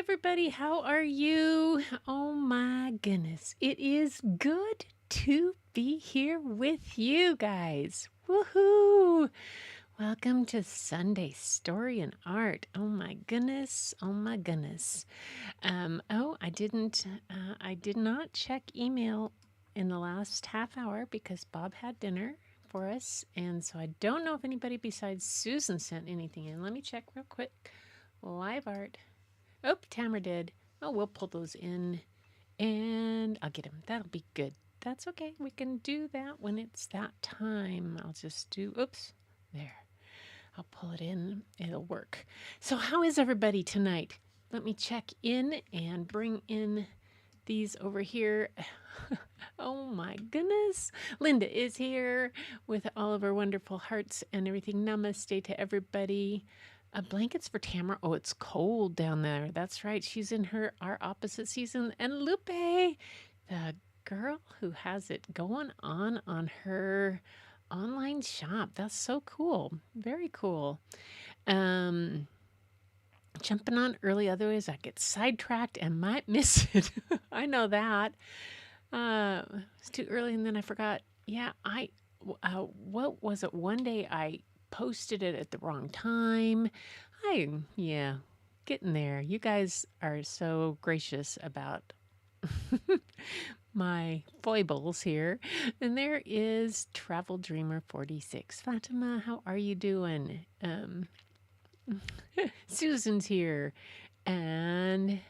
everybody. How are you? Oh my goodness. It is good to be here with you guys. Woohoo! Welcome to Sunday Story and Art. Oh my goodness. Oh my goodness. I did not check email in the last half hour because Bob had dinner for us. And so I don't know if anybody besides Susan sent anything in. Let me check real quick. Live art. Oh, Tamara did. Oh, we'll pull those in and I'll get them. That'll be good. That's okay. We can do that when it's that time. I'll just do, oops, there. I'll pull it in. It'll work. So how is everybody tonight? Let me check in and bring in these over here. Oh my goodness. Linda is here with all of her wonderful hearts and everything. Namaste to everybody. Blankets for Tamara. Oh, it's cold down there. That's right. She's in our opposite season. And Lupe, the girl who has it going on her online shop. That's so cool. Very cool. Jumping on early, otherwise I get sidetracked and might miss it. I know that. It's too early and then I forgot. Yeah, what was it? One day I posted it at the wrong time. Yeah, getting there. You guys are so gracious about my foibles here. And there is Travel Dreamer 46. Fatima, how are you doing? Susan's here. And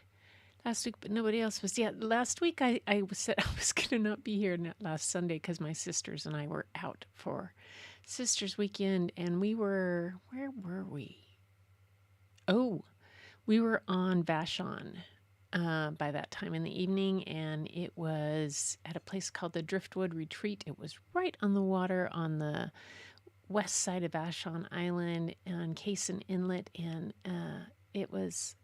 last week, but nobody else was. Yeah, last week I said I was going to not be here last Sunday because my sisters and I were out for Sisters Weekend. And where were we? Oh, we were on Vashon by that time in the evening, and it was at a place called the Driftwood Retreat. It was right on the water on the west side of Vashon Island on Cason Inlet, and it was,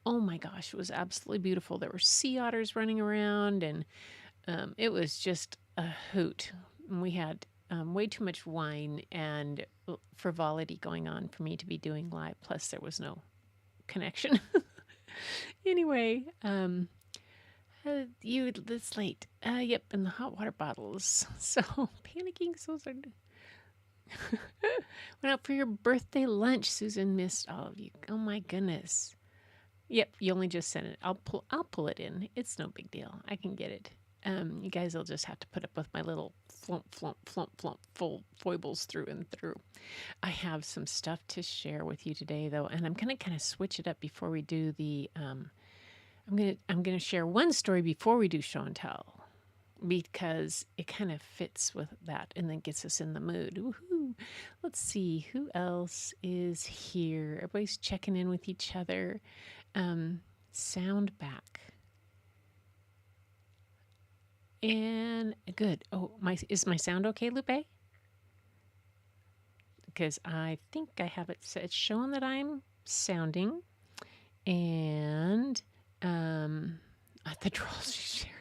oh my gosh, it was absolutely beautiful. There were sea otters running around, and it was just a hoot. And we had way too much wine and frivolity going on for me to be doing live. Plus, there was no connection. Anyway, it's late. Yep, and the hot water bottles. So panicking. So sorry. Went out for your birthday lunch. Susan missed all of you. Oh my goodness. Yep, you only just sent it. I'll pull it in. It's no big deal. I can get it. You guys will just have to put up with my little flump full foibles through and through. I have some stuff to share with you today though, and I'm gonna kind of switch it up before we do the I'm gonna share one story before we do show and tell because it kind of fits with that and then gets us in the mood. Woohoo! Let's see who else is here. Everybody's checking in with each other. Sound back. And good. Oh, is my sound okay, Lupe? Because I think I have it set. It's showing that I'm sounding. And the trolls you shared.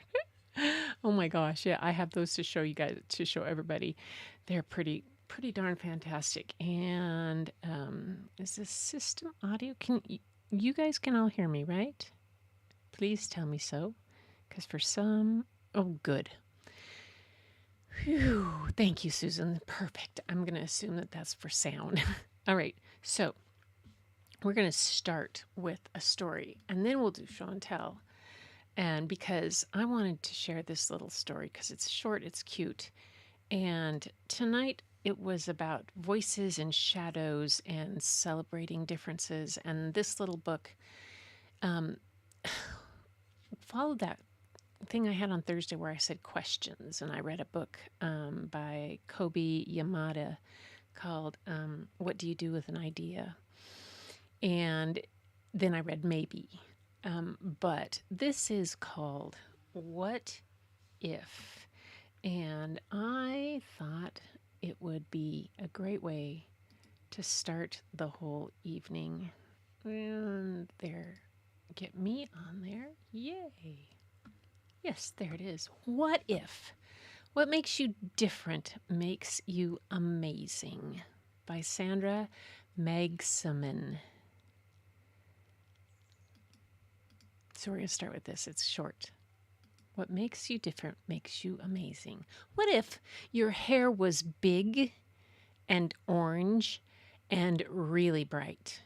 Oh my gosh, yeah, I have those to show you guys, to show everybody. They're pretty darn fantastic. And is this system audio? You guys can all hear me, right? Please tell me so. Because for some, oh, good. Whew, thank you, Susan. Perfect. I'm going to assume that that's for sound. All right, so we're going to start with a story, and then we'll do show and tell. And because I wanted to share this little story because it's short, it's cute. And tonight it was about voices and shadows and celebrating differences. And this little book followed that thing I had on Thursday where I said questions. And I read a book by Kobe Yamada called What Do You Do with an Idea? And then I read Maybe. But this is called What If? And I thought it would be a great way to start the whole evening. And there, get me on there. Yay. Yes, there it is. What if? What makes you different makes you amazing. By Sandra Magsamen. So we're going to start with this. It's short. What makes you different makes you amazing. What if your hair was big and orange and really bright?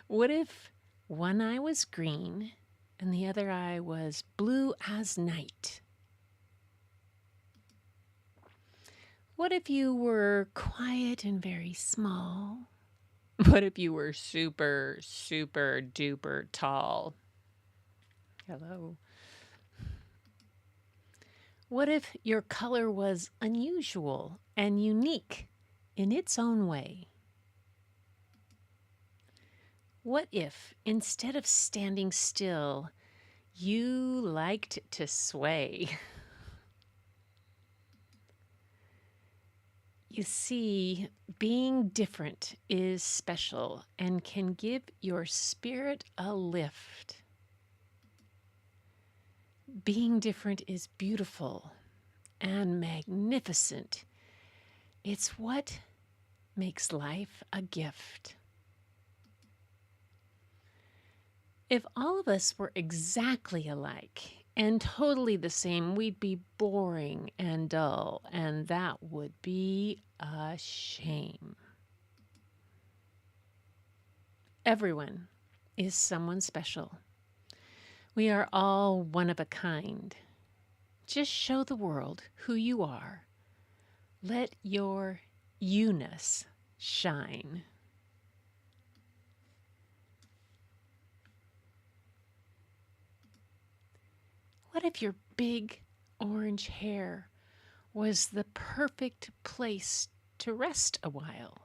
What if one eye was green and the other eye was blue as night? What if you were quiet and very small? What if you were super, super duper tall? Hello. What if your color was unusual and unique in its own way? What if, instead of standing still, you liked to sway? You see, being different is special and can give your spirit a lift. Being different is beautiful and magnificent. It's what makes life a gift. If all of us were exactly alike and totally the same, we'd be boring and dull, and that would be a shame. Everyone is someone special. We are all one of a kind. Just show the world who you are. Let your you-ness shine. What if your big orange hair was the perfect place to rest a while?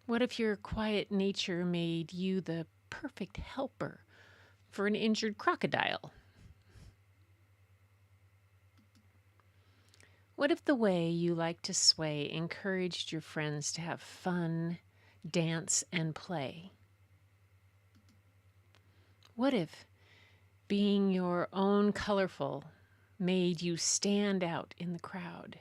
What if your quiet nature made you the perfect helper for an injured crocodile? What if the way you like to sway encouraged your friends to have fun, dance, and play? What if being your own colorful made you stand out in the crowd?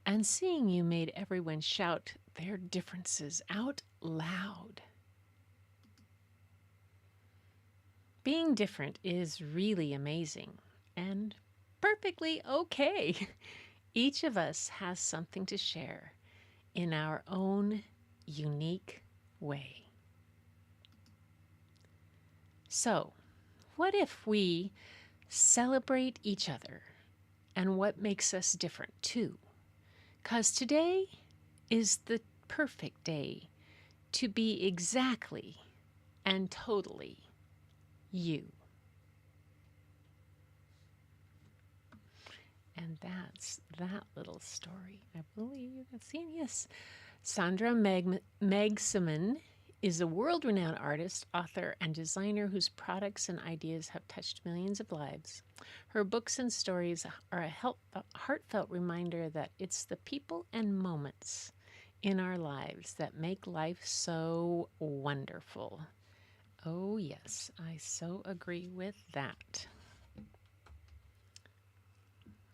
And seeing you made everyone shout their differences out loud. Being different is really amazing and perfectly okay. Each of us has something to share in our own unique way. So, what if we celebrate each other and what makes us different too? 'Cause today is the perfect day to be exactly and totally you. And that's that little story. I believe that's it. Yes. Sandra Magsamen is a world-renowned artist, author, and designer whose products and ideas have touched millions of lives. Her books and stories are a heartfelt reminder that it's the people and moments in our lives that make life so wonderful. Oh, yes, I so agree with that.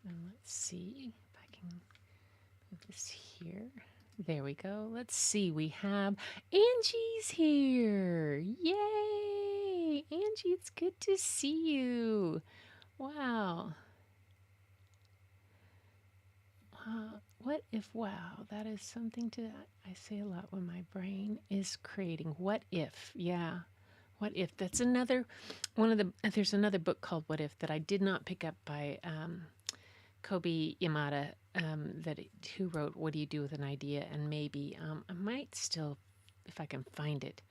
And let's see if I can move this here. There we go. Let's see. We have Angie's here. Yay! Angie, it's good to see you. Wow. What if, wow, that is something to, I say a lot when my brain is creating. What if? Yeah. What if? That's another, there's another book called What If that I did not pick up by Kobe Yamada, who wrote What Do You Do with an Idea? And maybe I might still, if I can find it,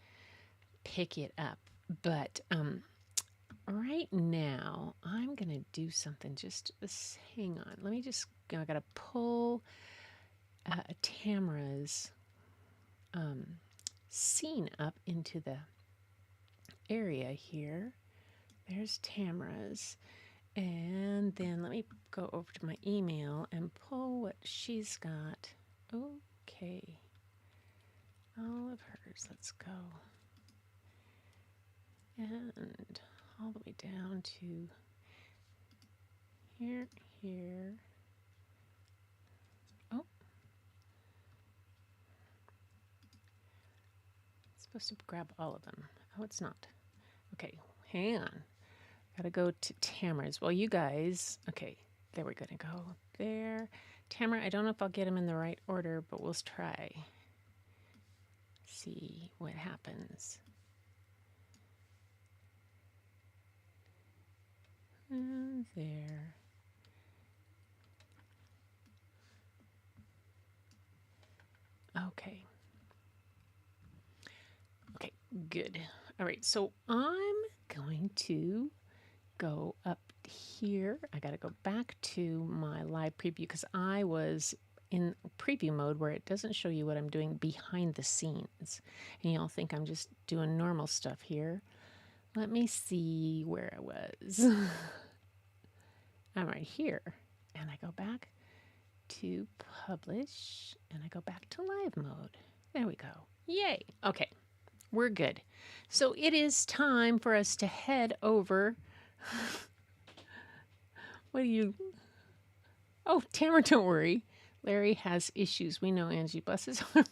pick it up. But right now, I'm going to do something. Just hang on. Let me just, I got to pull Tamara's scene up into the area here. There's Tamara's. And then let me go over to my email and pull what she's got. Okay. All of hers. Let's go. And all the way down to here. Oh. supposed to grab all of them. Oh, it's not. Okay, hang on. Gotta go to Tamara's. Well, you guys, okay, there we're gonna go there. Tamara, I don't know if I'll get them in the right order, but we'll try. See what happens. And there. Okay. Okay, good. All right, so I'm going to go up here. I got to go back to my live preview because I was in preview mode where it doesn't show you what I'm doing behind the scenes. And y'all think I'm just doing normal stuff here. Let me see where I was. I'm right here. And I go back to publish and I go back to live mode. There we go. Yay. Okay. We're good. So it is time for us to head over. What do you... Oh, Tamara, don't worry. Larry has issues. We know, Angie. Bless his heart.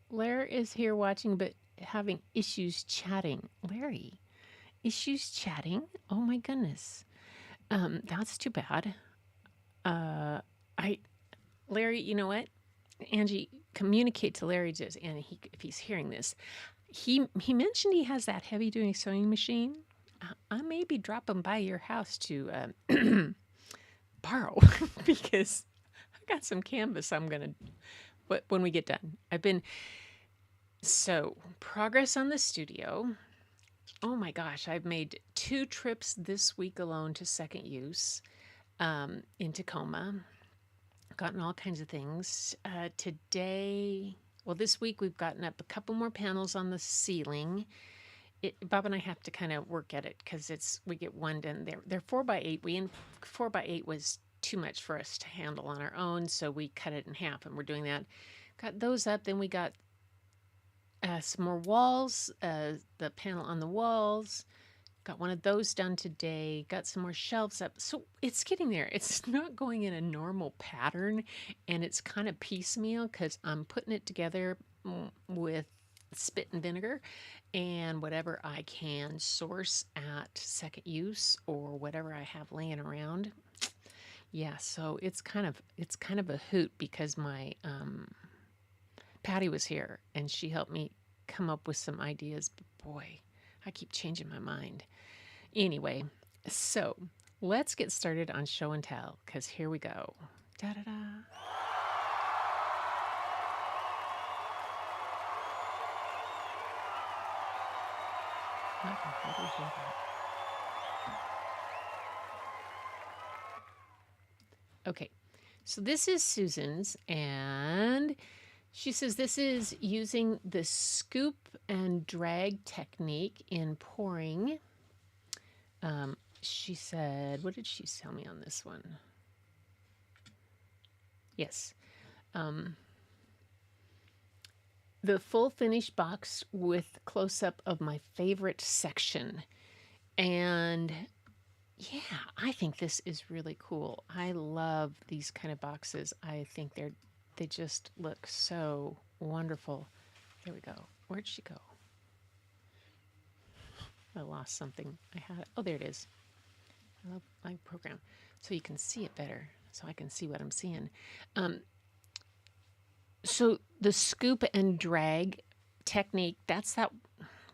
Larry is here watching, but having issues chatting. Larry, issues chatting? Oh, my goodness. That's too bad. Larry, you know what? Angie, communicate to Larry just, and if he's hearing this. He mentioned he has that heavy duty sewing machine. I may be dropping by your house to borrow because I got some canvas I'm gonna. But when we get done, progress on the studio. Oh my gosh, I've made 2 trips this week alone to second use in Tacoma. Gotten all kinds of things. This week we've gotten up a couple more panels on the ceiling. Bob and I have to kind of work at it because we get one done. They're 4x8. 4x8 was too much for us to handle on our own, so we cut it in half, and we're doing that. Got those up. Then we got some more walls, the panel on the walls. Got one of those done today. Got some more shelves up. So it's getting there. It's not going in a normal pattern, and it's kind of piecemeal because I'm putting it together with spit and vinegar and whatever I can source at second use or whatever I have laying around. Yeah, so it's kind of a hoot because my Patty was here and she helped me come up with some ideas. But boy, I keep changing my mind. Anyway, so let's get started on show and tell because here we go. Da-da-da. Okay, so this is Susan's, and she says this is using the scoop and drag technique in pouring. She said, what did she tell me on this one? Yes. The full finished box with close-up of my favorite section. And yeah, I think this is really cool. I love these kind of boxes. I think they just look so wonderful. There we go. Where'd she go? I lost something. I had it. Oh, there it is. I love my program. So you can see it better. So I can see what I'm seeing. So the scoop and drag technique, that's that.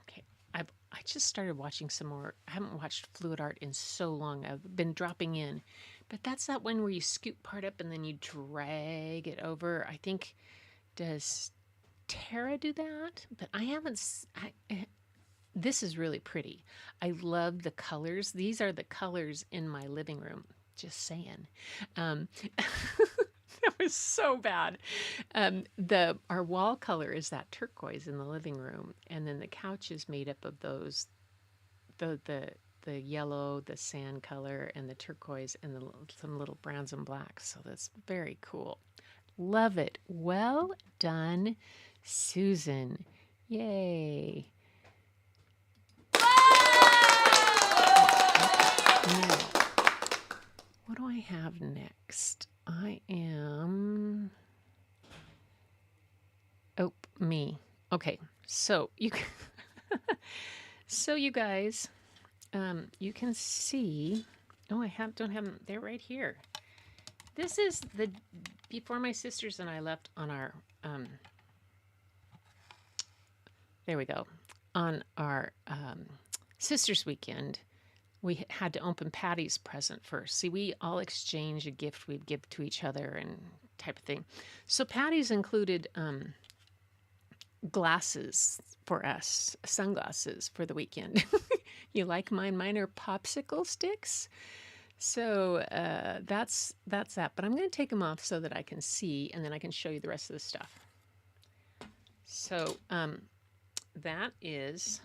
Okay, I just started watching some more. I haven't watched fluid art in so long. I've been dropping in. But that's that one where you scoop part up and then you drag it over. I think, does Tara do that? But I haven't. This is really pretty. I love the colors. These are the colors in my living room. Just saying. That was so bad. Our wall color is that turquoise in the living room, and then the couch is made up of those, the yellow, the sand color, and the turquoise, and some little browns and blacks. So that's very cool. Love it. Well done, Susan. Yay. Now, what do I have next? Okay, so so you guys, you can see. Oh, don't have them. They're right here. This is the before my sisters and I left on our. There we go. On our sisters' weekend, we had to open Patty's present first. See, we all exchange a gift we'd give to each other and type of thing. So Patty's included glasses for us, sunglasses for the weekend. You like mine? Mine are popsicle sticks. So that's that. But I'm going to take them off so that I can see, and then I can show you the rest of the stuff. So that is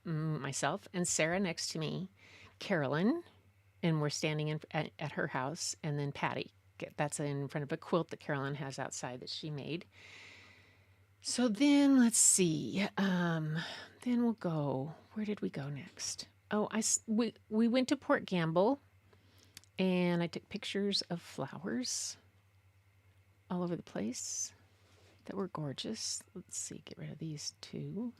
myself and Sarah next to me, Carolyn, and we're standing at her house, and then Patty. That's in front of a quilt that Carolyn has outside that she made. So then let's see. Then we'll go. Where did we go next? Oh, we went to Port Gamble, and I took pictures of flowers all over the place that were gorgeous. Let's see. Get rid of these two.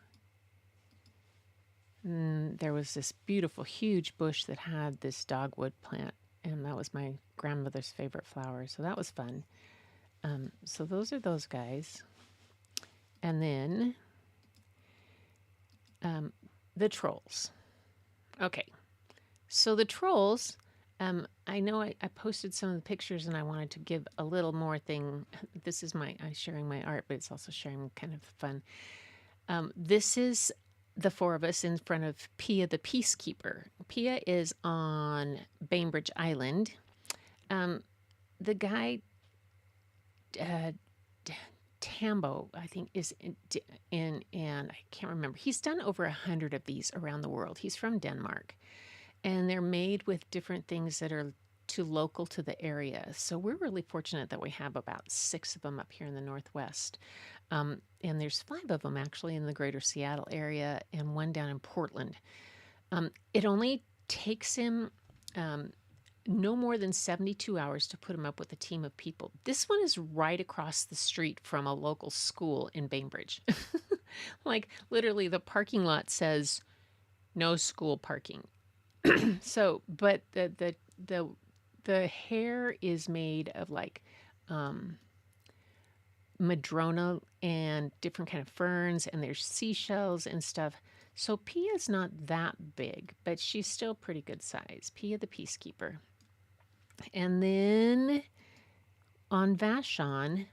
And there was this beautiful, huge bush that had this dogwood plant, and that was my grandmother's favorite flower. So that was fun. So those are those guys. And then the trolls. Okay. So the trolls, I know I posted some of the pictures and I wanted to give a little more thing. This is I'm sharing my art, but it's also sharing kind of fun. This is the four of us in front of Pia the Peacekeeper. Pia is on Bainbridge Island. The guy, Tambo, I think, is in, and I can't remember. He's done over 100 of these around the world. He's from Denmark, and they're made with different things that are too local to the area. So we're really fortunate that we have about 6 of them up here in the Northwest. And there's 5 of them actually in the greater Seattle area and 1 down in Portland. It only takes him no more than 72 hours to put him up with a team of people. This one is right across the street from a local school in Bainbridge. Like literally the parking lot says no school parking. So, but the hair is made of like madrona and different kind of ferns, and there's seashells and stuff. So Pia's not that big, but she's still pretty good size. Pia the Peacekeeper. And then on Vashon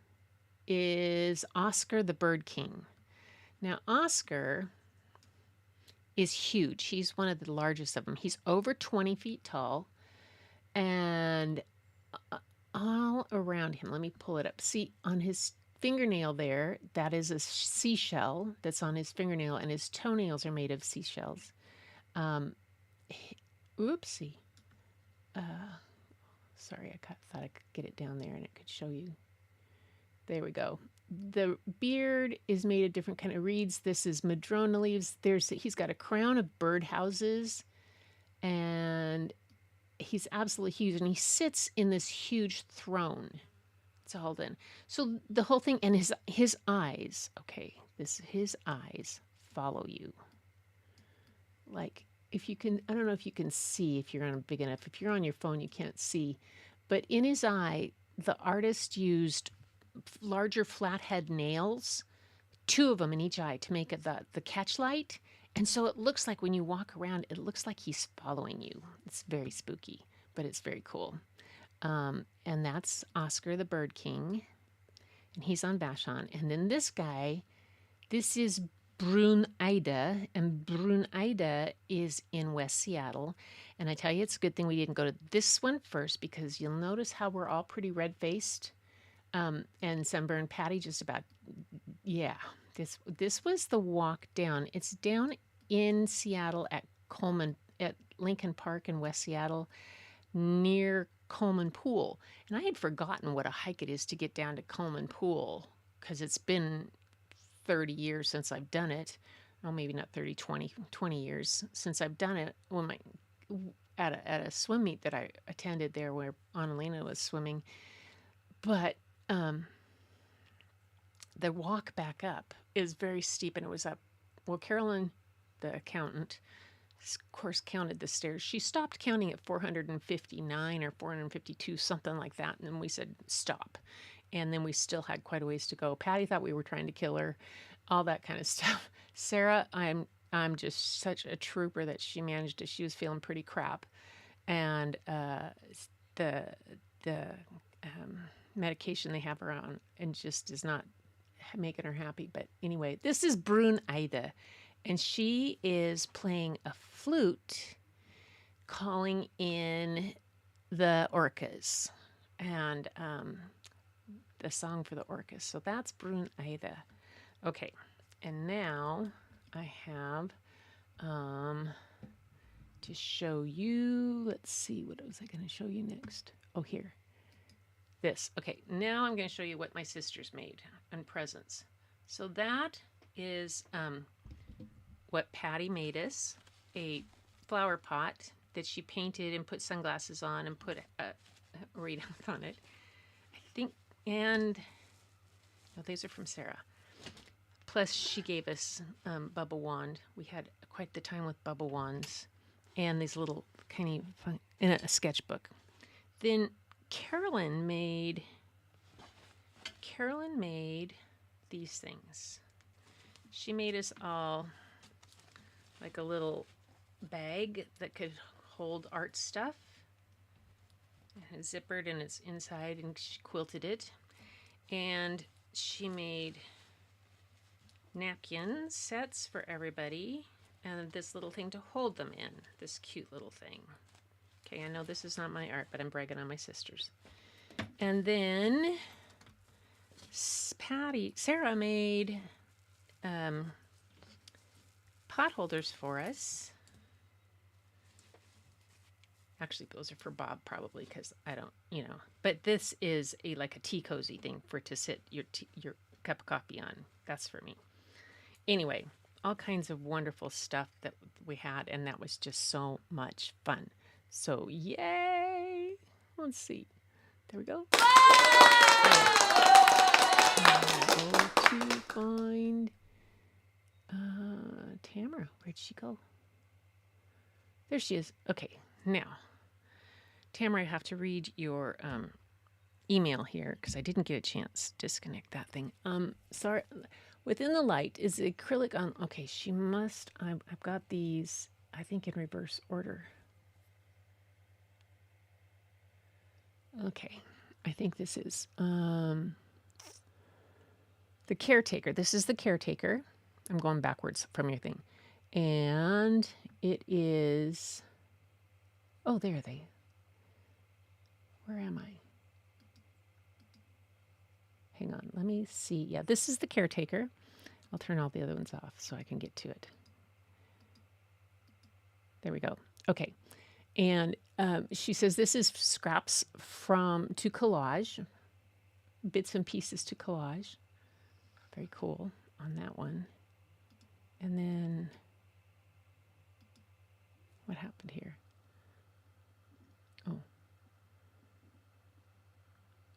is Oscar the Bird King. Now Oscar is huge. He's one of the largest of them. He's over 20 feet tall, and all around him, let me pull it up. See, on his fingernail there, that is a seashell that's on his fingernail, and his toenails are made of seashells. Oopsie. Sorry, I thought I could get it down there and it could show you. There we go. The beard is made of different kind of reeds. This is madrona leaves. He's got a crown of birdhouses, and he's absolutely huge. And he sits in this huge throne. It's all in. So the whole thing, and his eyes. Okay, his eyes follow you. Like if you can, I don't know if you can see if you're on big enough. If you're on your phone, you can't see. But in his eye, the artist used larger flathead nails, 2 of them in each eye to make it the catch light. And so it looks like when you walk around, it looks like he's following you. It's very spooky, but it's very cool. And that's Oscar the Bird King, and he's on Vashon. And then this guy, this is Brunida, and Brunida is in West Seattle. And I tell you, it's a good thing we didn't go to this one first, because you'll notice how we're all pretty red-faced and sunburned. Patty just about, yeah. This was the walk down. It's down in Seattle at Lincoln Park in West Seattle, near Coleman Pool. And I had forgotten what a hike it is to get down to Coleman Pool, because it's been 30 years since I've done it. Well, maybe not 30, 20 years since I've done it. At a swim meet that I attended there where Annalena was swimming. But um, the walk back up is very steep, and it was up. Well, Carolyn, the accountant, of course, counted the stairs. She stopped counting at 459 or 452, something like that. And then we said, stop. And then we still had quite a ways to go. Patty thought we were trying to kill her, all that kind of stuff. Sarah, I'm just such a trooper that she managed it. She was feeling pretty crap. And the the medication they have her on and just is not making her happy. But anyway, this is Brune Ida, and she is playing a flute, calling in the orcas, and the song for the orcas. So that's Brune Ida. Okay, and now I have to show you. Let's see, what was I going to show you next? Oh, here. This. Okay, now I'm going to show you what my sisters made on presents. So that is what Patty made us, a flower pot that she painted and put sunglasses on and put a readout on it. I think, and no, these are from Sarah. Plus, she gave us bubble wand. We had quite the time with bubble wands and these little kind of fun, in a sketchbook. Then Carolyn made these things. She made us all like a little bag that could hold art stuff. It has zippered and it's inside, and she quilted it. And she made napkin sets for everybody, and this little thing to hold them in, this cute little thing. Okay, I know this is not my art, but I'm bragging on my sisters. And then Sarah made pot holders for us. Actually, those are for Bob probably, because I don't, But this is like a tea cozy thing to sit your cup of coffee on. That's for me. Anyway, all kinds of wonderful stuff that we had, and that was just so much fun. So, yay! Let's see. There we go. Go to find Tamara. Where'd she go? There she is. Okay, now, Tamara, I have to read your email here because I didn't get a chance to disconnect that thing. Sorry. Within the light is the acrylic on. Okay, she must. I've got these, I think, in reverse order. Okay, I think this is the caretaker. This is the caretaker. I'm going backwards from your thing. And it is. Oh, there they. Where am I? Hang on, let me see. Yeah, this is the caretaker. I'll turn all the other ones off so I can get to it. There we go. Okay. And she says this is scraps to collage, bits and pieces to collage. Very cool on that one. And then what happened here?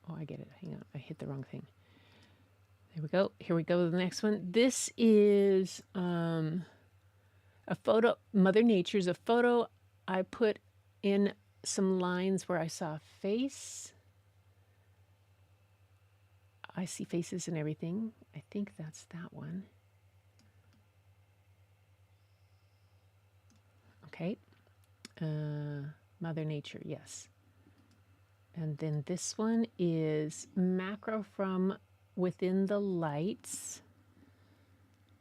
Oh, I get it. Hang on. I hit the wrong thing. There we go. Here we go to the next one. This is a photo. Mother Nature's a photo. I put in some lines where I saw a face. I see faces and everything. I think that's that one. Okay. Mother Nature, yes. And then this one is macro from Within the Lights.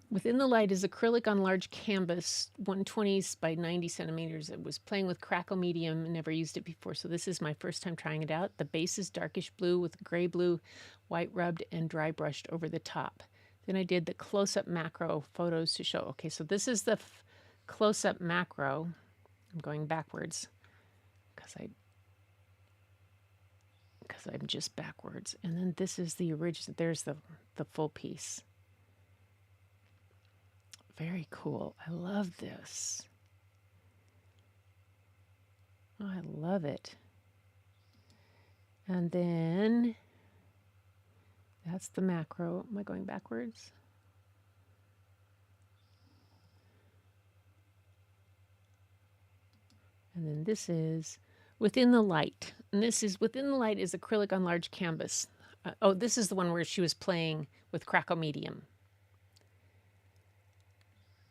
Within the Light is acrylic on large canvas, 120 by 90 centimeters. It was playing with crackle medium and never used it before, so this is my first time trying it out. The base is darkish blue with gray blue, white rubbed and dry brushed over the top. Then I did the close-up macro photos to show. Okay, so this is the close-up macro. I'm going backwards because I'm just backwards. And then this is the original. There's the full piece. Very cool. I love this. Oh, I love it. And then That's the macro. Am I going backwards? And then this is Within the Light. And this is Within the Light is acrylic on large canvas. Oh, this is the one where she was playing with Crackle Medium.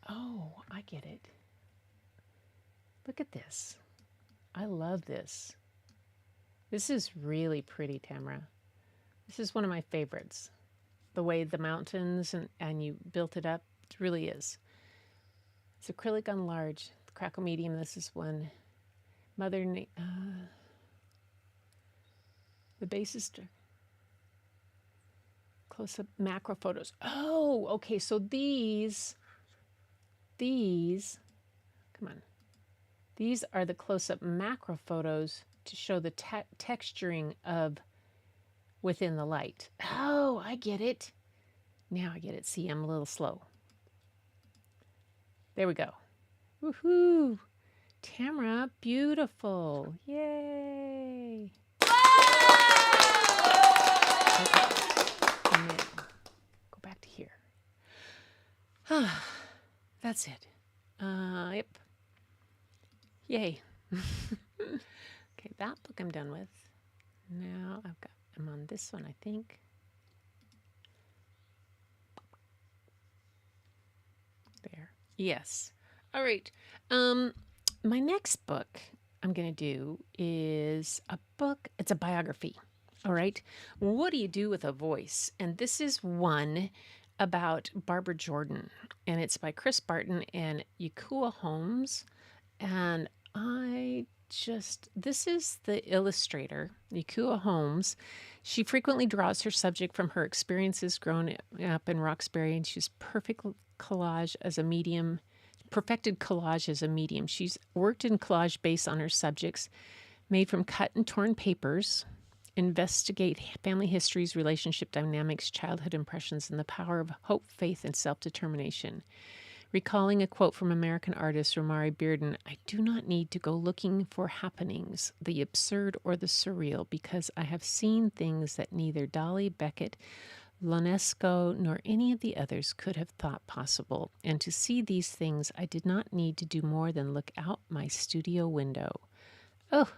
Oh, I get it. Look at this. I love this. This is really pretty, Tamara. This is one of my favorites. The way the mountains and you built it up, it really is. It's acrylic on large, Crackle Medium. This is one. The basis, close-up macro photos. Oh, okay. So these, come on. These are the close-up macro photos to show the texturing of Within the Light. Oh, I get it. Now I get it. See, I'm a little slow. There we go. Woohoo! Tamara, beautiful. Yay! Okay. And then go back to here. That's it. Yep. Yay. Okay, that book I'm done with. Now I'm on this one, I think. There. Yes. All right. My next book I'm going to do is a book. It's a biography. All right. What do you do with a voice? And this is one about Barbara Jordan, and it's by Chris Barton and Yakua Holmes. And this is the illustrator, Yakua Holmes. She frequently draws her subject from her experiences growing up in Roxbury, and she's perfected collage as a medium. She's worked in collage based on her subjects, made from cut and torn papers, investigate family histories, relationship dynamics, childhood impressions, and the power of hope, faith, and self-determination. Recalling a quote from American artist Romari Bearden, "I do not need to go looking for happenings, the absurd or the surreal, because I have seen things that neither Dali, Beckett, Ionesco, nor any of the others could have thought possible. And to see these things, I did not need to do more than look out my studio window." Oh,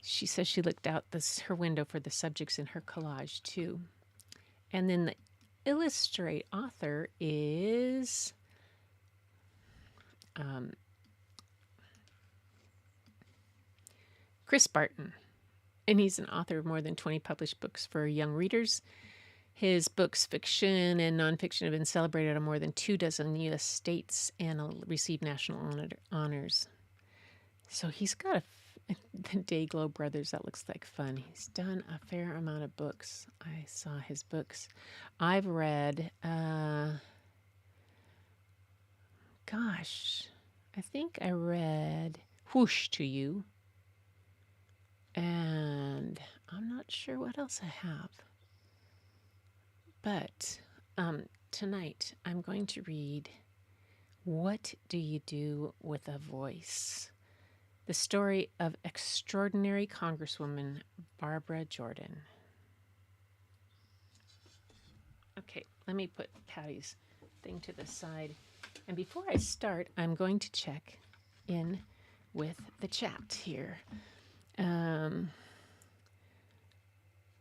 she says she looked out her window for the subjects in her collage, too. And then the illustrate author is Chris Barton, and he's an author of more than 20 published books for young readers. His books, fiction and nonfiction, have been celebrated on more than 24 U.S. states and received national honors. So he's got the Dayglow Brothers. That looks like fun. He's done a fair amount of books. I saw his books. I've read, I think I read Whoosh to You. And I'm not sure what else I have. But tonight I'm going to read What Do You Do with a Voice? The story of extraordinary Congresswoman Barbara Jordan. Okay, let me put Patty's thing to the side. And before I start, I'm going to check in with the chat here.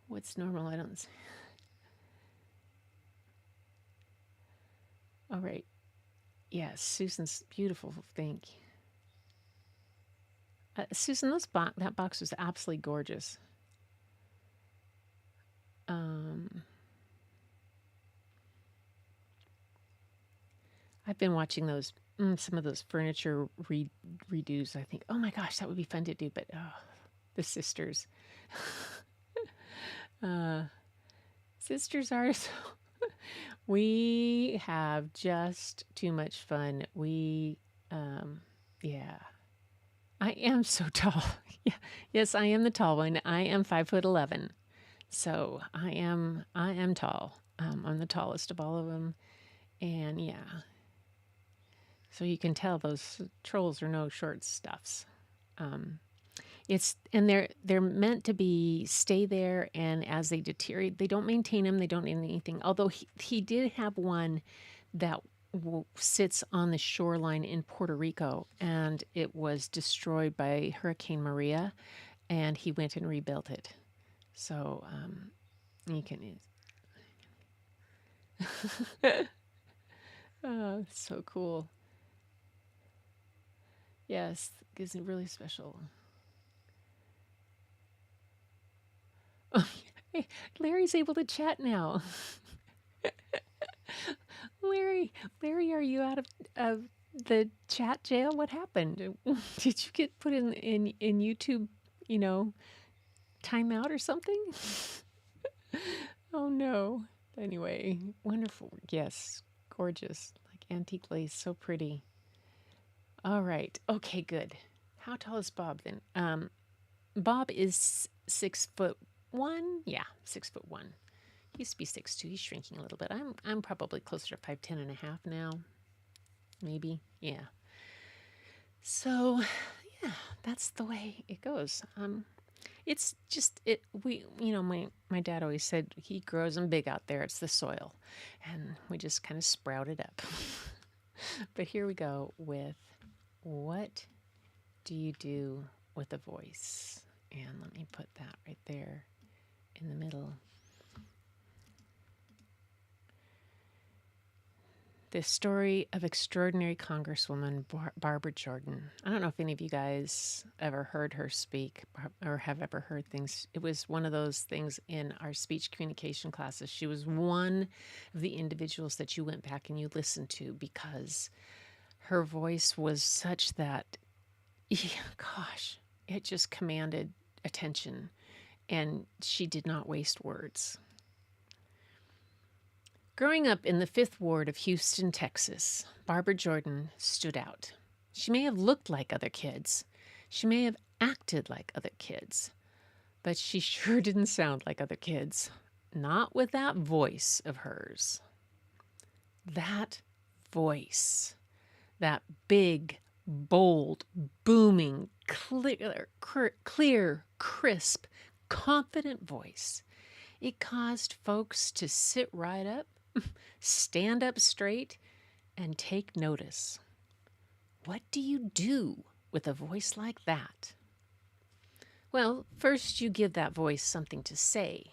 What's normal? I don't see. All right. Yes, Susan's beautiful. Thank you. Susan, that box was absolutely gorgeous. I've been watching those, some of those furniture redos. I think, oh my gosh, that would be fun to do. But the sisters. Sisters are so... We have just too much fun. Yeah. I am so tall. Yeah. Yes, I am the tall one. I am 5'11". So I am tall. I'm the tallest of all of them. And yeah. So you can tell those trolls are no short stuffs. They're meant to be stay there, and as they deteriorate, they don't maintain them. They don't need anything. Although he did have one that sits on the shoreline in Puerto Rico, and it was destroyed by Hurricane Maria, and he went and rebuilt it. So you can. Oh, so cool. Yes, it's really special. Hey, Larry's able to chat now. Larry, Larry, are you out of the chat jail? What happened? Did you get put in YouTube, you know, timeout or something? Oh no. Anyway, wonderful. Yes, gorgeous. Like antique lace, so pretty. All right. Okay, good. How tall is Bob then? Bob is 6'1". Yeah, 6'1". He used to be 6'2". He's shrinking a little bit. I'm probably closer to 5'10.5" now. Maybe. Yeah. So yeah, that's the way it goes. It's just it we my dad always said he grows them big out there. It's the soil. And we just kind of sprouted up. But here we go with what do you do with a voice? And let me put that right there in the middle. The story of extraordinary Congresswoman Barbara Jordan. I don't know if any of you guys ever heard her speak or have ever heard things. It was one of those things in our speech communication classes. She was one of the individuals that you went back and you listened to because her voice was such that, gosh, it just commanded attention, and she did not waste words. Growing up in the 5th Ward of Houston, Texas, Barbara Jordan stood out. She may have looked like other kids. She may have acted like other kids. But she sure didn't sound like other kids. Not with that voice of hers. That voice. That big, bold, booming, clear, crisp, confident voice. It caused folks to sit right up, stand up straight, and take notice. What do you do with a voice like that? Well, first you give that voice something to say.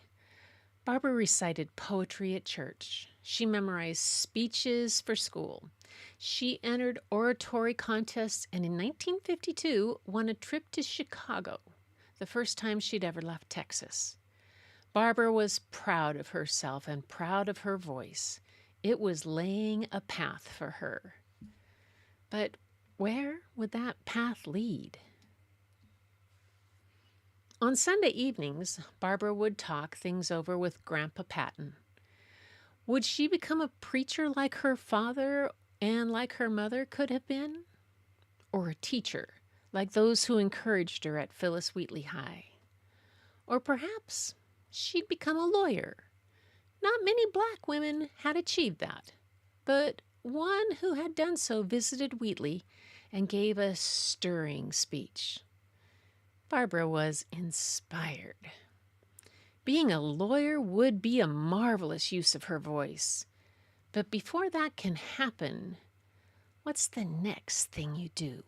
Barbara recited poetry at church. She memorized speeches for school. She entered oratory contests and in 1952 won a trip to Chicago, the first time she'd ever left Texas. Barbara was proud of herself and proud of her voice. It was laying a path for her. But where would that path lead? On Sunday evenings, Barbara would talk things over with Grandpa Patton. Would she become a preacher like her father and like her mother could have been? Or a teacher, like those who encouraged her at Phyllis Wheatley High? Or perhaps she'd become a lawyer. Not many black women had achieved that, but one who had done so visited Wheatley and gave a stirring speech. Barbara was inspired. Being a lawyer would be a marvelous use of her voice. But before that can happen, what's the next thing you do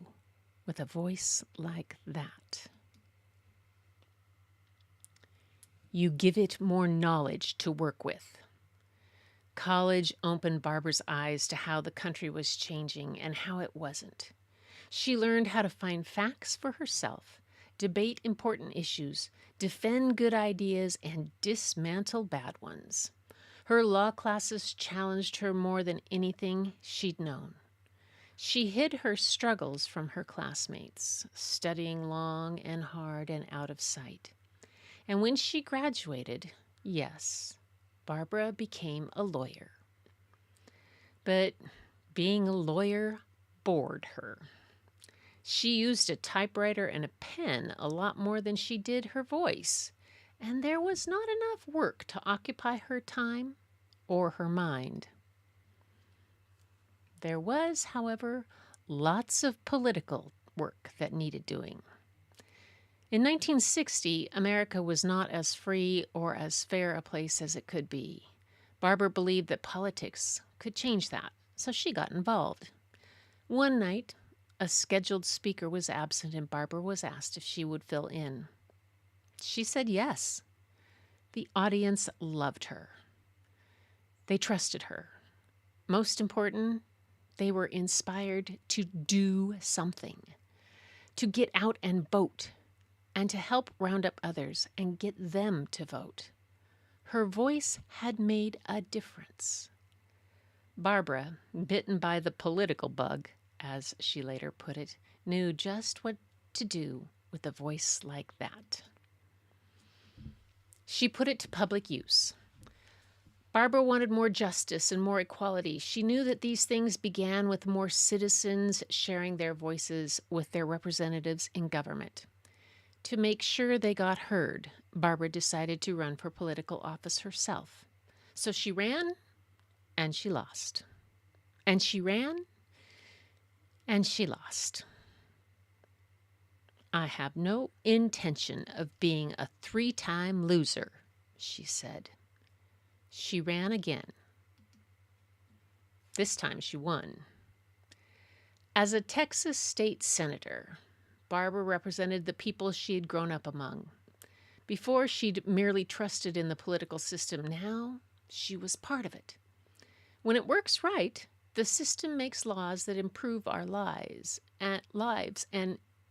with a voice like that? You give it more knowledge to work with. College opened Barbara's eyes to how the country was changing and how it wasn't. She learned how to find facts for herself, debate important issues, defend good ideas, and dismantle bad ones. Her law classes challenged her more than anything she'd known. She hid her struggles from her classmates, studying long and hard and out of sight. And when she graduated, yes, Barbara became a lawyer. But being a lawyer bored her. She used a typewriter and a pen a lot more than she did her voice, and there was not enough work to occupy her time or her mind. There was, however, lots of political work that needed doing. In 1960, America was not as free or as fair a place as it could be. Barbara believed that politics could change that, so she got involved. One night, a scheduled speaker was absent and Barbara was asked if she would fill in. She said yes. The audience loved her. They trusted her. Most important, they were inspired to do something, to get out and vote, and to help round up others and get them to vote. Her voice had made a difference. Barbara, bitten by the political bug, as she later put it, knew just what to do with a voice like that. She put it to public use. Barbara wanted more justice and more equality. She knew that these things began with more citizens sharing their voices with their representatives in government. To make sure they got heard, Barbara decided to run for political office herself. So she ran, and she lost. And she ran, and she lost. "I have no intention of being a 3-time loser," she said. She ran again. This time she won. As a Texas state senator, Barbara represented the people she had grown up among. Before, she'd merely trusted in the political system. Now, she was part of it. When it works right, the system makes laws that improve our lives, and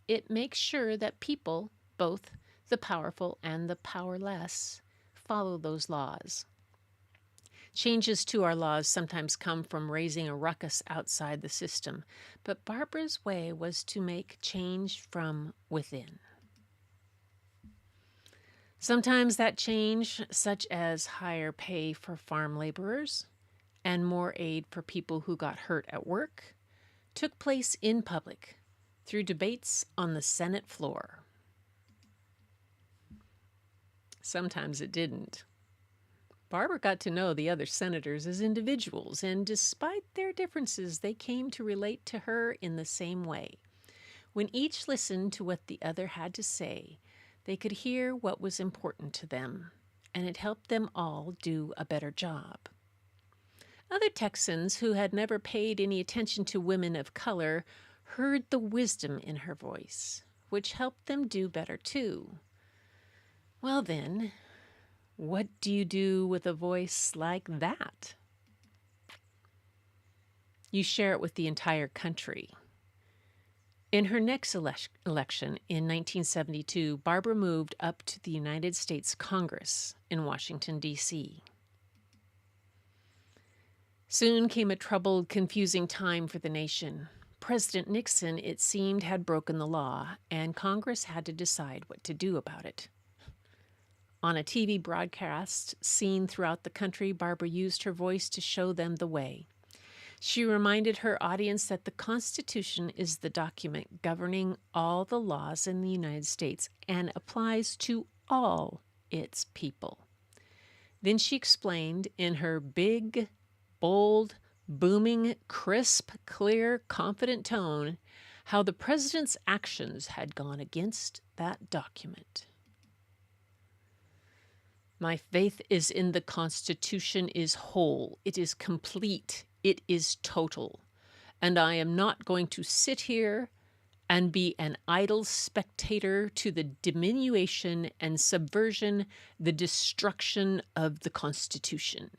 it makes sure that people, both the powerful and the powerless, follow those laws. Changes to our laws sometimes come from raising a ruckus outside the system, but Barbara's way was to make change from within. Sometimes that change, such as higher pay for farm laborers and more aid for people who got hurt at work, took place in public through debates on the Senate floor. Sometimes it didn't. Barbara got to know the other senators as individuals, and despite their differences, they came to relate to her in the same way. When each listened to what the other had to say, they could hear what was important to them, and it helped them all do a better job. Other Texans who had never paid any attention to women of color heard the wisdom in her voice, which helped them do better too. Well then, what do you do with a voice like that? You share it with the entire country. In her next election in 1972, Barbara moved up to the United States Congress in Washington, D.C. Soon came a troubled, confusing time for the nation. President Nixon, it seemed, had broken the law, and Congress had to decide what to do about it. On a TV broadcast seen throughout the country, Barbara used her voice to show them the way. She reminded her audience that the Constitution is the document governing all the laws in the United States and applies to all its people. Then she explained in her big, bold, booming, crisp, clear, confident tone how the president's actions had gone against that document. "My faith is in the Constitution is whole, it is complete, it is total, and I am not going to sit here and be an idle spectator to the diminution and subversion, the destruction of the Constitution."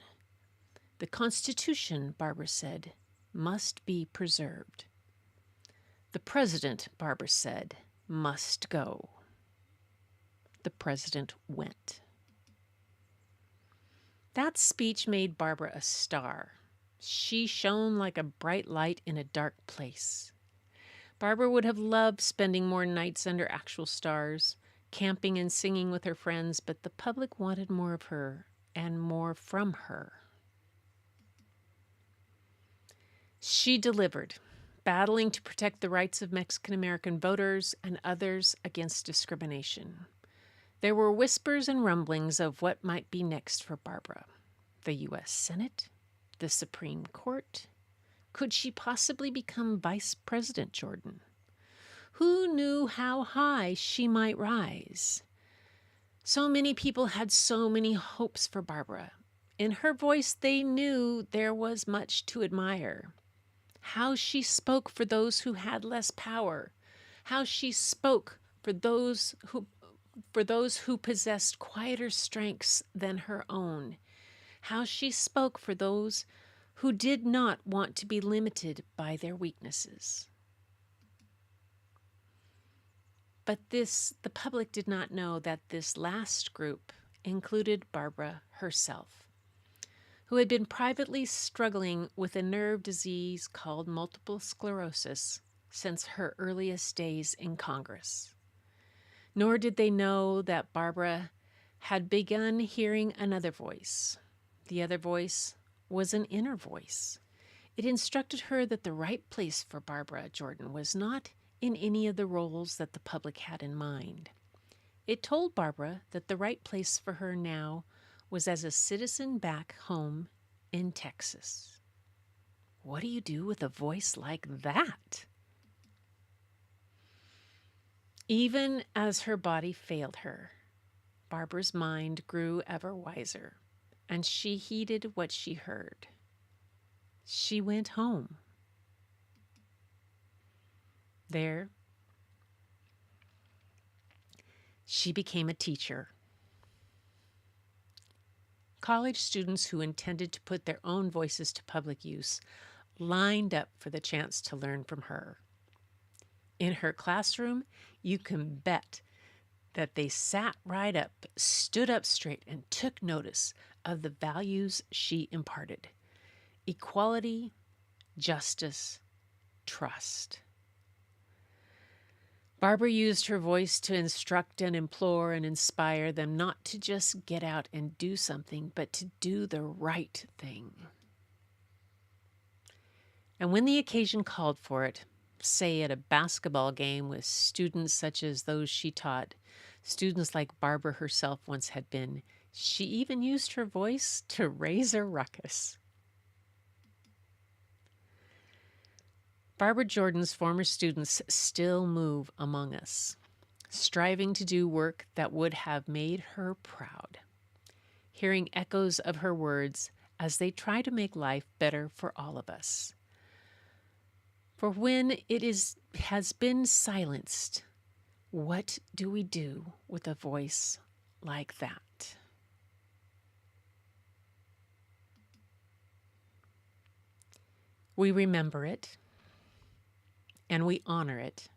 The Constitution, Barbara said, must be preserved. The president, Barbara said, must go. The president went. That speech made Barbara a star. She shone like a bright light in a dark place. Barbara would have loved spending more nights under actual stars, camping and singing with her friends, but the public wanted more of her and more from her. She delivered, battling to protect the rights of Mexican-American voters and others against discrimination. There were whispers and rumblings of what might be next for Barbara. The U.S. Senate? The Supreme Court? Could she possibly become Vice President Jordan? Who knew how high she might rise? So many people had so many hopes for Barbara. In her voice, they knew there was much to admire. How she spoke for those who had less power. How she spoke for those who possessed quieter strengths than her own. How she spoke for those who did not want to be limited by their weaknesses. But the public did not know that this last group included Barbara herself, who had been privately struggling with a nerve disease called multiple sclerosis since her earliest days in Congress. Nor did they know that Barbara had begun hearing another voice. The other voice was an inner voice. It instructed her that the right place for Barbara Jordan was not in any of the roles that the public had in mind. It told Barbara that the right place for her now was as a citizen back home in Texas. What do you do with a voice like that? Even as her body failed her, Barbara's mind grew ever wiser, and she heeded what she heard. She went home. There, she became a teacher. College students who intended to put their own voices to public use lined up for the chance to learn from her. In her classroom, you can bet that they sat right up, stood up straight, and took notice of the values she imparted: equality, justice, trust. Barbara used her voice to instruct and implore and inspire them not to just get out and do something, but to do the right thing. And when the occasion called for it, say at a basketball game with students such as those she taught, students like Barbara herself once had been, she even used her voice to raise a ruckus. Barbara Jordan's former students still move among us, striving to do work that would have made her proud, hearing echoes of her words as they try to make life better for all of us. For when has been silenced, what do we do with a voice like that? We remember it and we honor it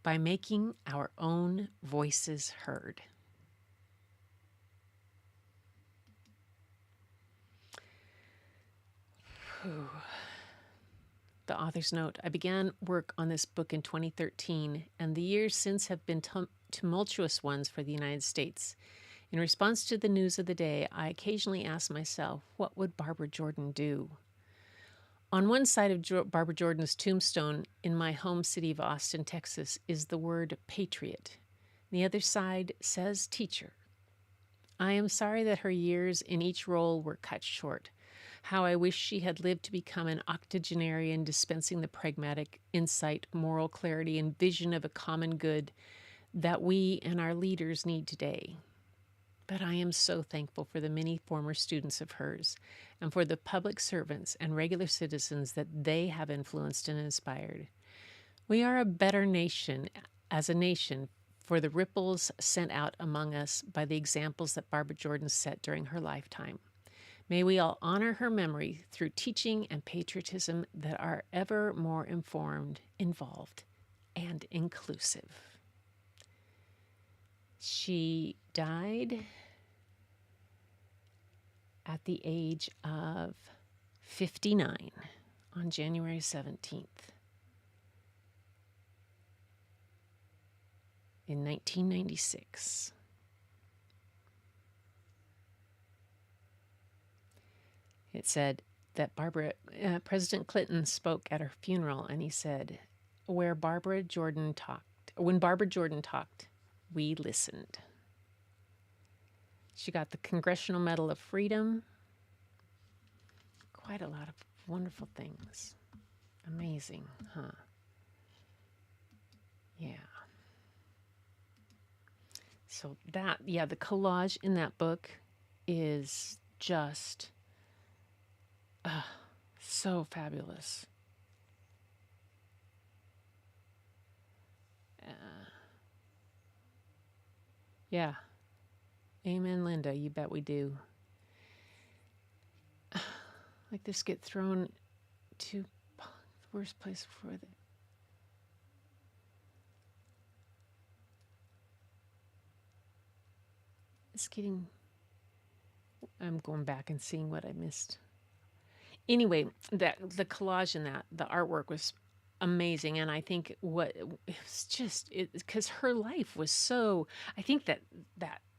by making our own voices heard. The author's note: I began work on this book in 2013, and the years since have been tumultuous ones for the United States. In response to the news of the day, I occasionally ask myself, what would Barbara Jordan do? On one side of Barbara Jordan's tombstone in my home city of Austin, Texas, is the word patriot. The other side says teacher. I am sorry that her years in each role were cut short. How I wish she had lived to become an octogenarian, dispensing the pragmatic insight, moral clarity, and vision of a common good that we and our leaders need today. But I am so thankful for the many former students of hers and for the public servants and regular citizens that they have influenced and inspired. We are a better nation as a nation for the ripples sent out among us by the examples that Barbara Jordan set during her lifetime. May we all honor her memory through teaching and patriotism that are ever more informed, involved, and inclusive. She died at the age of 59 on January 17th in 1996. It said that President Clinton spoke at her funeral, and he said, when Barbara Jordan talked, we listened. She got the Congressional Medal of Freedom. Quite a lot of wonderful things. Amazing, huh? Yeah. So that, yeah, the collage in that book is just so fabulous. Uh, yeah. Amen, Linda. You bet we do. Like this get thrown to the worst place for the. It's getting. I'm going back and seeing what I missed. Anyway, that the collage in that the artwork was amazing, and I think what it was just because her life was so. I think that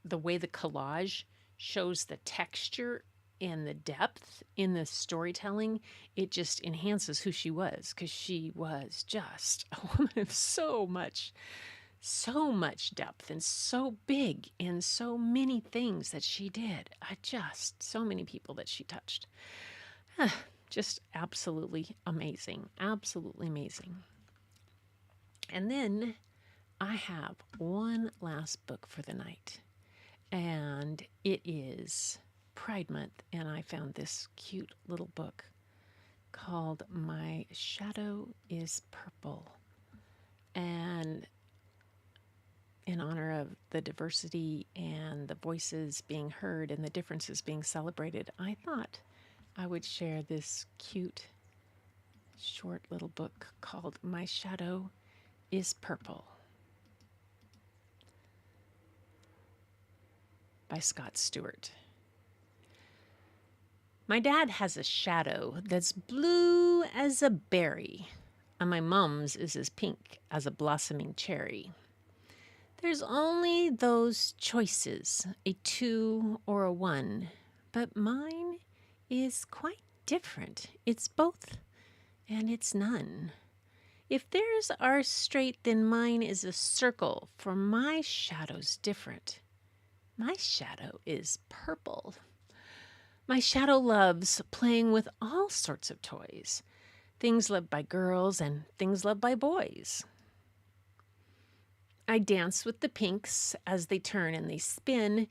the way the collage shows the texture and the depth in the storytelling, it just enhances who she was because she was just a woman of so much depth and so big in so many things that she did. I just so many people that she touched. Just absolutely amazing. Absolutely amazing. And then I have one last book for the night, and it is Pride Month, and I found this cute little book called My Shadow is Purple. And in honor of the diversity and the voices being heard and the differences being celebrated, I thought I would share this cute short little book called My Shadow is Purple by Scott Stewart. My dad has a shadow that's blue as a berry, and my mom's is as pink as a blossoming cherry. There's only those choices, a 2 or a 1, but mine is quite different. It's both and it's none. If theirs are straight, then mine is a circle, for my shadow's different. My shadow is purple. My shadow loves playing with all sorts of toys, things loved by girls and things loved by boys. I dance with the pinks as they turn and they spin,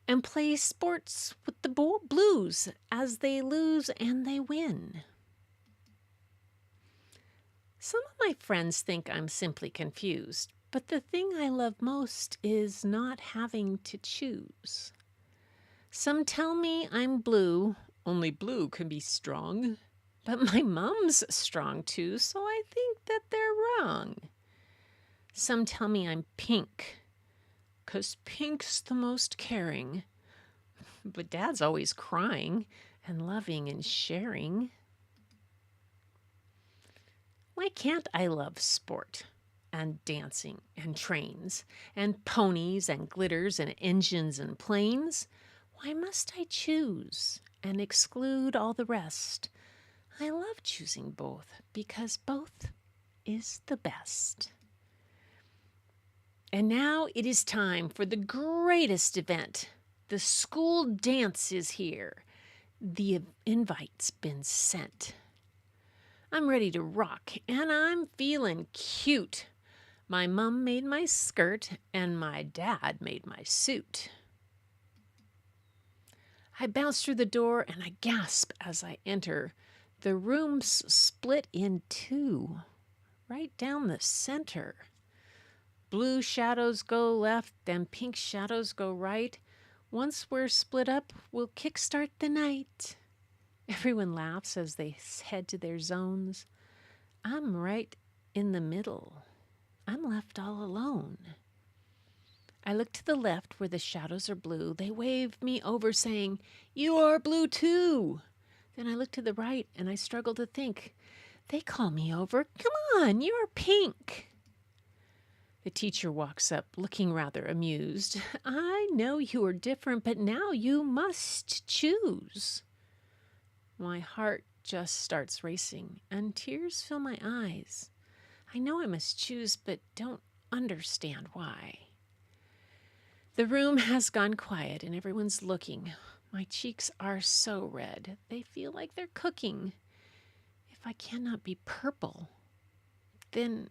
and play sports with the blues as they lose and they win. Some of my friends think I'm simply confused, but the thing I love most is not having to choose. Some tell me I'm blue, only blue can be strong, but my mom's strong too, so I think that they're wrong. Some tell me I'm pink, 'cause pink's the most caring, but Dad's always crying and loving and sharing. Why can't I love sport and dancing and trains and ponies and glitters and engines and planes? Why must I choose and exclude all the rest? I love choosing both because both is the best. And now it is time for the greatest event. The school dance is here. The invite's been sent. I'm ready to rock, and I'm feeling cute. My mom made my skirt, and my dad made my suit. I bounce through the door, and I gasp as I enter. The room's split in two, right down the center. Blue shadows go left, and pink shadows go right. Once we're split up, we'll kickstart the night. Everyone laughs as they head to their zones. I'm right in the middle. I'm left all alone. I look to the left where the shadows are blue. They wave me over saying, "You are blue too." Then I look to the right and I struggle to think. They call me over. "Come on, you're pink." The teacher walks up, looking rather amused. "I know you are different, but now you must choose." My heart just starts racing, and tears fill my eyes. I know I must choose, but don't understand why. The room has gone quiet, and everyone's looking. My cheeks are so red, they feel like they're cooking. If I cannot be purple, then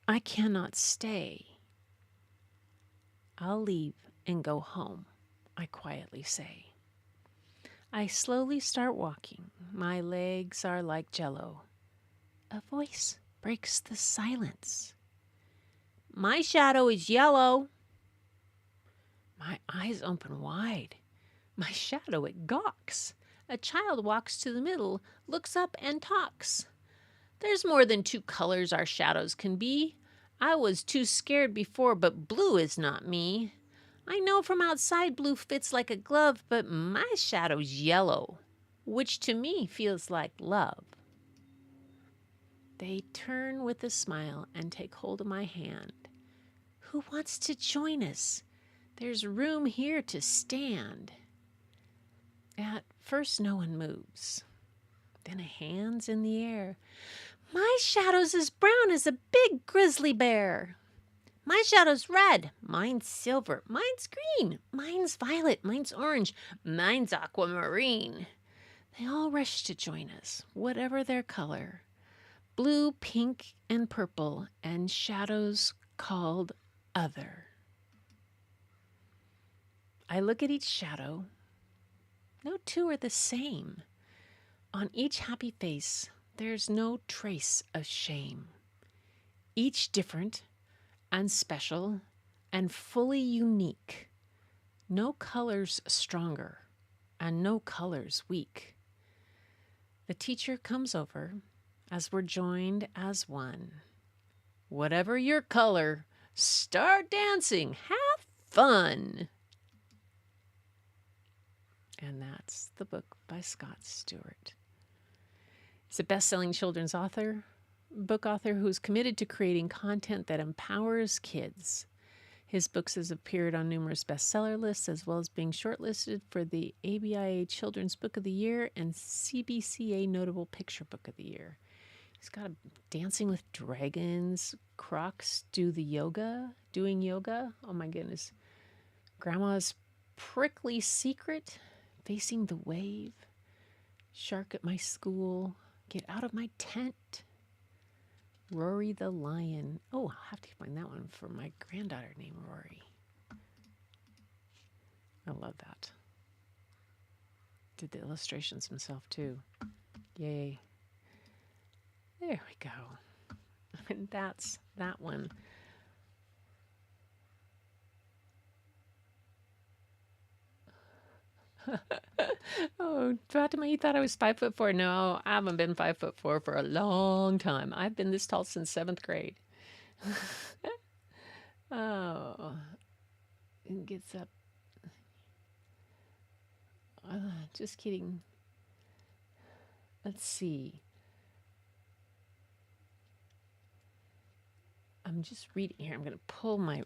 I cannot stay. I'll leave and go home, I quietly say. I slowly start walking. My legs are like jello. A voice breaks the silence. My shadow is yellow. My eyes open wide. My shadow, it gawks. A child walks to the middle, looks up and talks. There's more than two colors our shadows can be. I was too scared before, but blue is not me. I know from outside blue fits like a glove, but my shadow's yellow, which to me feels like love. They turn with a smile and take hold of my hand. Who wants to join us? There's room here to stand. At first, no one moves. Then a hand's in the air. My shadow's as brown as a big grizzly bear. My shadow's red. Mine's silver. Mine's green. Mine's violet. Mine's orange. Mine's aquamarine. They all rush to join us, whatever their color. Blue, pink, and purple, and shadows called other. I look at each shadow. No two are the same. On each happy face, there's no trace of shame. Each different and special and fully unique. No colors stronger and no colors weak. The teacher comes over as we're joined as one. Whatever your color, start dancing, have fun. And that's the book by Scott Stewart. He's a best-selling children's book author who's committed to creating content that empowers kids. His books have appeared on numerous bestseller lists, as well as being shortlisted for the ABIA Children's Book of the Year and CBCA Notable Picture Book of the Year. He's got a Dancing with Dragons, Crocs doing yoga. Oh my goodness. Grandma's Prickly Secret, Facing the Wave, Shark at My School, Get Out of My Tent, Rory the Lion. Oh, I'll have to find that one for my granddaughter named Rory. I love that. Did the illustrations himself too. Yay. There we go. And that's that one. Oh, Fatima, you thought I was 5'4"? No, I haven't been 5'4" for a long time. I've been this tall since 7th grade. Oh, it gets up. Just kidding. Let's see. I'm just reading here. I'm going to pull my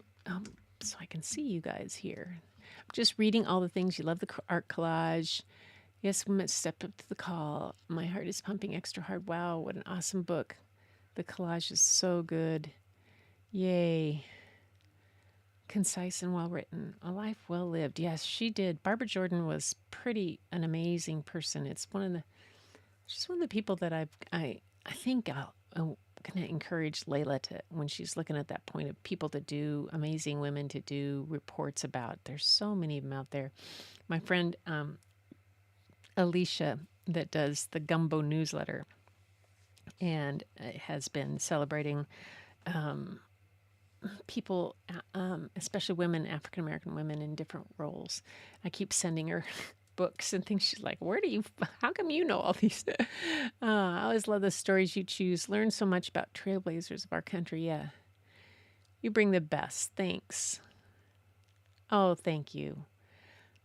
so I can see you guys here. I'm just reading all the things. You love the art collage. Yes, women step up to the call. My heart is pumping extra hard. Wow, what an awesome book. The collage is so good. Yay. Concise and well written. A life well lived. Yes, she did. Barbara Jordan was an amazing person. She's one of the people that I think I'm going to encourage Layla to, when she's looking at that point of people to do, amazing women to do reports about. There's so many of them out there. My friend Alicia, that does the Gumbo newsletter, and has been celebrating people, especially women, African American women in different roles. I keep sending her books and things. She's like, how come you know all these? I always love the stories you choose. Learn so much about trailblazers of our country. Yeah. You bring the best. Thanks. Oh, thank you.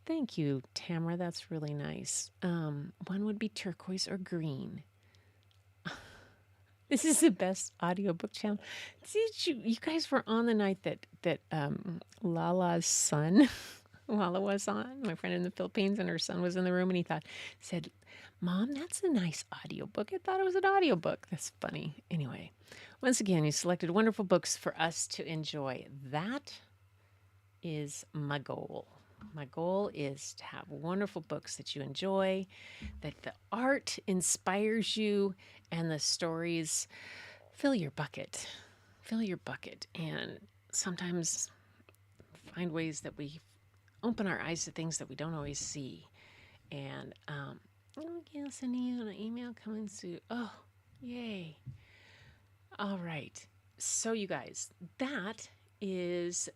Thank you, Tamara. That's really nice. One would be turquoise or green. This is the best audiobook channel. You guys were on the night that Lala's son, Lala was on, my friend in the Philippines, and her son was in the room, and he said, Mom, that's a nice audiobook. I thought it was an audiobook. That's funny. Anyway, once again, you selected wonderful books for us to enjoy. That is my goal. My goal is to have wonderful books that you enjoy, that the art inspires you, and the stories fill your bucket. fill your bucket and sometimes find ways that we open our eyes to things that we don't always see. And, yeah, sending you an email coming soon. Oh, yay. All right. So, you guys, that is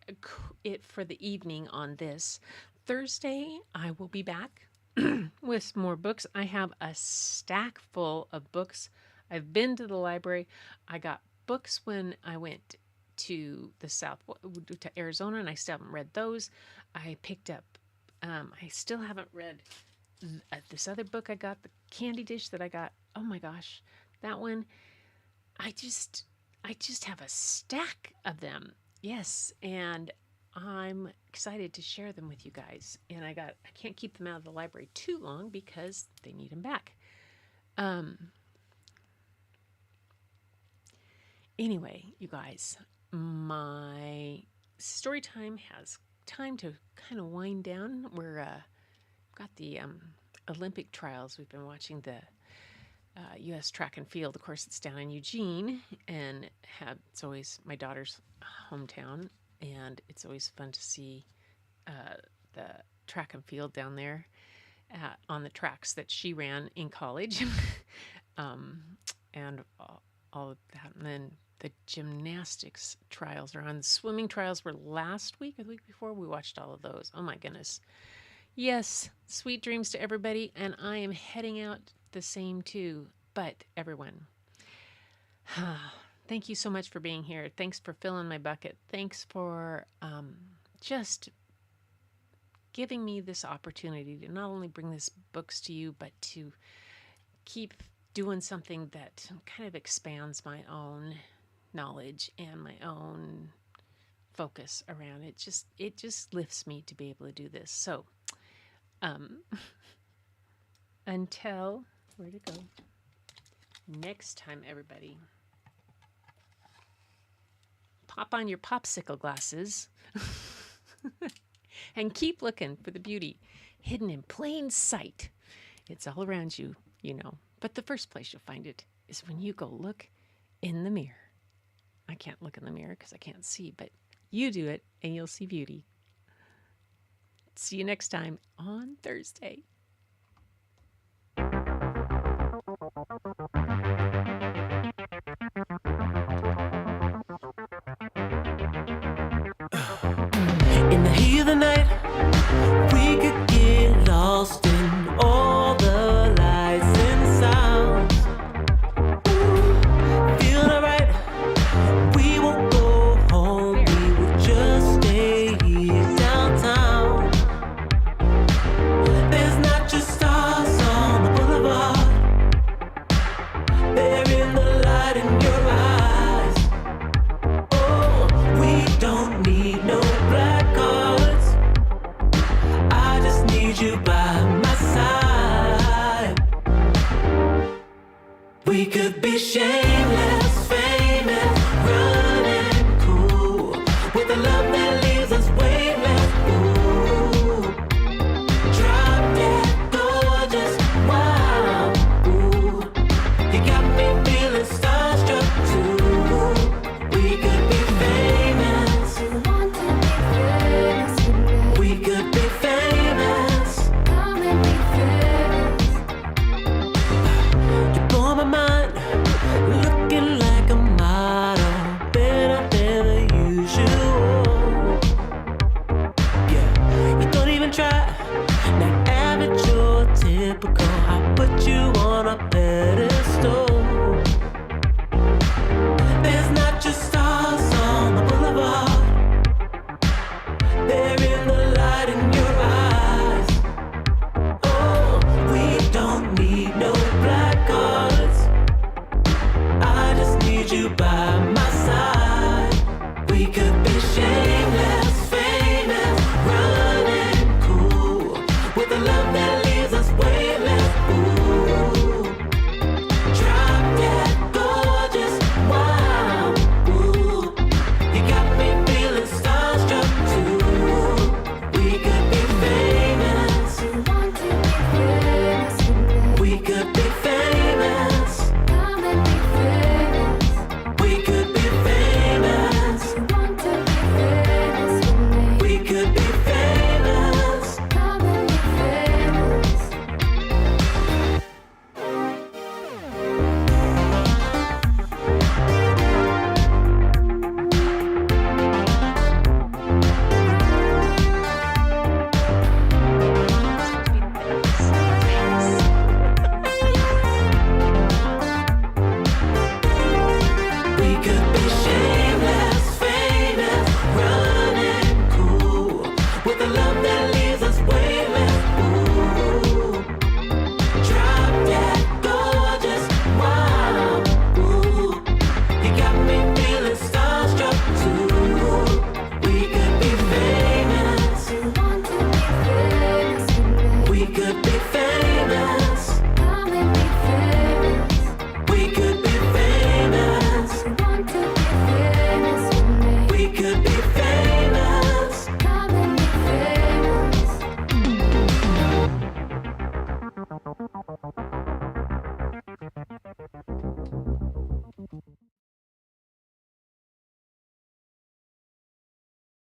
it for the evening on this. Thursday, I will be back with more books. I have a stack full of books. I've been to the library. I got books when I went to the to Arizona, and I still haven't read those. I picked up, I still haven't read this other book I got, the candy dish that I got. Oh my gosh, that one. I just have a stack of them. Yes, and I'm excited to share them with you guys. And I can't keep them out of the library too long because they need them back. Anyway, you guys, my story time has time to kind of wind down. We've got the Olympic trials. We've been watching the U.S. track and field. Of course, it's down in Eugene, and it's always my daughter's hometown, and it's always fun to see the track and field down there on the tracks that she ran in college, and all of that. And then the gymnastics trials are on. The swimming trials were last week or the week before. We watched all of those. Oh my goodness. Yes, sweet dreams to everybody, and I am heading out the same too. But everyone, thank you so much for being here. Thanks for filling my bucket. Thanks for just giving me this opportunity to not only bring these books to you, but to keep doing something that kind of expands my own knowledge and my own focus around it. It just lifts me to be able to do this. So until where to go next time, everybody, pop on your popsicle glasses and keep looking for the beauty hidden in plain sight. It's all around you, you know. But the first place you'll find it is when you go look in the mirror. I can't look in the mirror because I can't see, but you do it and you'll see beauty. See you next time on Thursday. In the heat of the night, we could get lost in all the lights and sounds. Feeling alright, we won't go home, we will just stay here downtown. There's not just stars on the boulevard, they're in the light in your eyes. Oh, we don't need no black cards, I just need you by my side. We could be shameless, famous, running cool, with a love that leaves us weightless. Ooh, drop dead gorgeous, wow. Ooh, you got me feeling starstruck too. We could be famous, we could be famous. You blow my mind, looking like a model, better than the usual. Yeah, you don't even try, not average or typical. I put you on a pedestal.